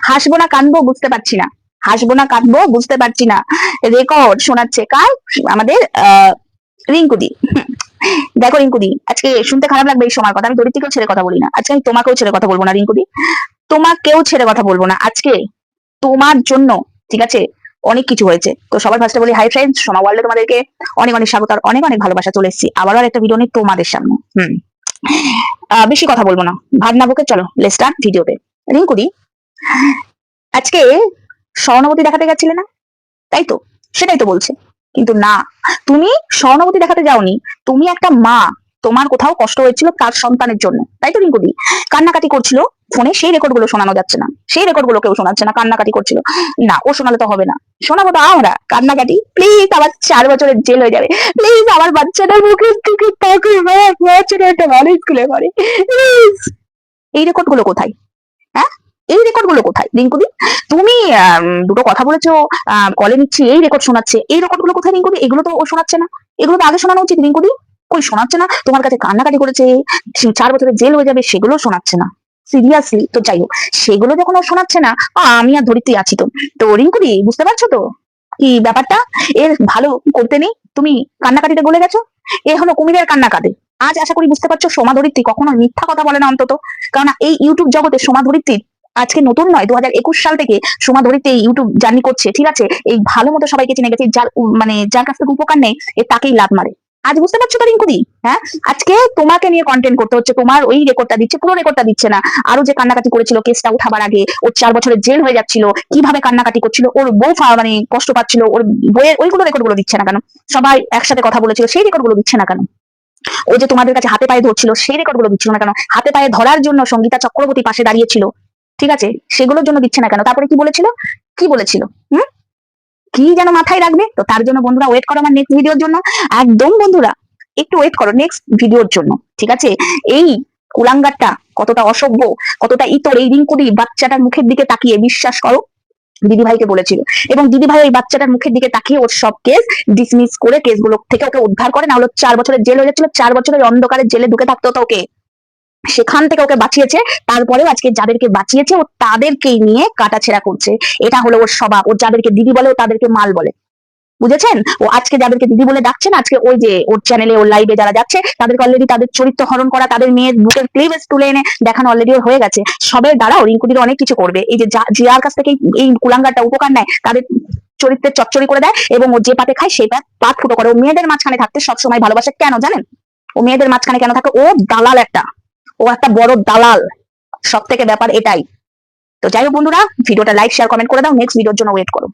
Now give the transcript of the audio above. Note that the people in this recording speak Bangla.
হাসবো না কাঁদবো বুঝতে পারছি না, হাসবো না কাঁদবো বুঝতে পারছি না। রেকর্ড শোনাচ্ছে কার? আমাদের রিঙ্কুদি। দেখো রিঙ্কুদি, আজকে শুনতে খারাপ লাগবে এই সময় কথা, আমি দরিদ্রকেও ছেড়ে কথা বলি না, আজকে আমি তোমাকেও ছেড়ে কথা বলবো না রিঙ্কুদি, তোমাকেও ছেড়ে কথা বলবো না আজকে তোমার জন্য। ঠিক আছে, অনেক কিছু হয়েছে। তো সবার ফার্স্টে বলি হাই ফ্রেন্ডস, সোমা ওয়ার্ল্ডে তোমাদেরকে অনেক অনেক স্বাগত আর অনেক অনেক ভালোবাসা। চলে এসেছি আবারও একটা ভিডিও নিয়ে তোমাদের সামনে। বেশি কথা বলবো না, ভাত না বকে চলো লেটস স্টার্ট ভিডিওতে। রিঙ্কুদি, আজকে স্বর্ণবতী দেখাতে গেছিলে না, তাই তো? সেটাই তো বলছে, কিন্তু না, তুমি স্বর্ণবতী দেখাতে যাওনি, তুমি একটা মা, তোমার কোথাও কষ্ট হয়েছিল তার সন্তানের জন্য, তাই তো রিঙ্কুদি? কান্নাকাটি করছিল ফোনে, সেই রেকর্ড গুলো শোনানো যাচ্ছে না, সেই রেকর্ড গুলো কেউ শোনাচ্ছে না, কান্নাকাটি করছিল না, ও শোনালে তো হবে না, শোনাবো তো আমরা কান্নাকাটি। প্লিজ আমার 4 বছরের জেল হয়ে যাবে, প্লিজ আমার বাচ্চাটার মুখের দিকে তাকিয়ে, বাচ্চাটা একটা ভালো স্কুলে পড়ে, প্লিজ। এই রেকর্ড গুলো কোথায়? হ্যাঁ, এই রেকর্ড গুলো কোথায় রিঙ্কুদি? তুমি দুটো কথা বলেছো, কলে নিচ্ছি, এই রেকর্ড শোনাচ্ছে, এই রেকর্ড গুলো কোথায় রিঙ্কুদি? এগুলো তো ও শোনাচ্ছে না, এগুলো তো আগে শোনানো উচিত রিঙ্কুদি, কই শোনাচ্ছে না। তোমার কাছে কান্নাকাটি করেছে, 4 বছরের জেল হয়ে যাবে, সেগুলো শোনাচ্ছে না সিরিয়াসলি। তো যাই হোক, সেগুলো যখন ও শোনাচ্ছে না, আমি আর ধরিত্রী আছি তো। তো রিঙ্কুদি বুঝতে পারছো তো কি ব্যাপারটা? এর ভালো করতে নেই, তুমি কান্নাকাটিতে গলে গেছো, এ হলো কুমিরের কান্নাকাটি। আজ আশা করি বুঝতে পারছো সোমা ধরিত্রী কখনো মিথ্যা কথা বলে না অন্তত, কারণ এই ইউটিউব জগতে সোমা ধরিত্রী আজকে নতুন নয়, 2021 সাল থেকে সোমা ধরিত্রী এই ইউটিউব জার্নি করছে। ঠিক আছে, এই ভালো মতো সবাইকে চিনে গেছে, যার মানে যার কাছ থেকে উপকার নেই এ তাকেই লাভ মারে। আজ বুঝতে পারছো তো রিঙ্কুদি? হ্যাঁ, আজকে তোমাকে নিয়ে কন্টেন্ট করতে হচ্ছে, তোমার ওই রেকর্ডটা দিচ্ছে, পুরো রেকর্ডটা দিচ্ছে না। আরো যে কান্নাকাটি করেছিল কেসটা উঠাবার আগে, ওর 4 বছরের জেল হয়ে যাচ্ছিল, কিভাবে কান্নাকাটি করছিল, ওর বউ মানে কষ্ট পাচ্ছিল, ওর বইয়ের ওইগুলো রেকর্ড গুলো দিচ্ছে না কেন? সবাই একসাথে কথা বলেছিল, সেই রেকর্ড গুলো দিচ্ছে না কেন? ও যে তোমাদের কাছে হাতে পায়ে ধরছিল, সেই রেকর্ড গুলো দিচ্ছিল না কেন? হাতে পায়ে ধরার জন্য সঙ্গীতা চক্রবর্তী পাশে দাঁড়িয়েছিল, ঠিক আছে, সেগুলোর জন্য দিচ্ছে না কেন? তারপরে কি বলেছিল, কি বলেছিল, কি যেন মাথায় রাখবে। তো তার জন্য বন্ধুরা ওয়েট করো আমার নেক্সট ভিডিওর জন্য, একদম বন্ধুরা একটু ওয়েট করো নেক্সট ভিডিওর জন্য, ঠিক আছে? এই কুলাঙ্গারটা কতটা অসভ্য, কতটা ইতর, এই রিঙ্কুদি বাচ্চাটার মুখের দিকে তাকিয়ে, বিশ্বাস করো দিদিভাইকে বলেছিল, এবং দিদিভাই ওই বাচ্চাটার মুখের দিকে তাকিয়ে ওর সব কেস ডিসমিস করে কেসগুলো থেকে ওকে উদ্ধার করে, না হলো 4 বছরের জেল হয়ে যাচ্ছিল, 4 বছরের অন্ধকারের জেলে ঢুকে থাকতো তো ওকে, সেখান থেকে ওকে বাঁচিয়েছে। তারপরেও আজকে যাদেরকে বাঁচিয়েছে ও তাদেরকেই নিয়ে কাটাছেড়া করছে, এটা হলো ওর স্বভাব। ও যাদেরকে দিদি বলে ও তাদেরকে মাল বলে, বুঝেছেন? ও আজকে যাদেরকে দিদি বলে ডাকছে না, আজকে ওই যে ওর চ্যানেলে ওর লাইভে যারা যাচ্ছে তাদেরকে অলরেডি তাদের চরিত্র হরণ করা, তাদের মেয়ের বুকের ক্লিভেজ তুলে এনে দেখানো অলরেডি ওর হয়ে গেছে। সবের দ্বারা রিঙ্কুদির অনেক কিছু করবে, এই যে যার কাছ থেকে এই কুলাঙ্গারটা উপকার নেয় তাদের চরিত্রের চচ্চড়ি করে দেয়, এবং ও যে পাতে খায় সেই পাত ফুটো করে। ও মেয়েদের মাঝখানে থাকতে সবসময় ভালোবাসে, কেন জানেন? ও মেয়েদের মাঝখানে কেন থাকে? ও দালাল একটা, ও একটা বড় দালাল, সব থেকে ব্যাপার এটাই। তো যাই হোক বন্ধুরা, ভিডিওটা লাইক শেয়ার কমেন্ট করে দাও, নেক্সট ভিডিওর জন্য ওয়েট করো।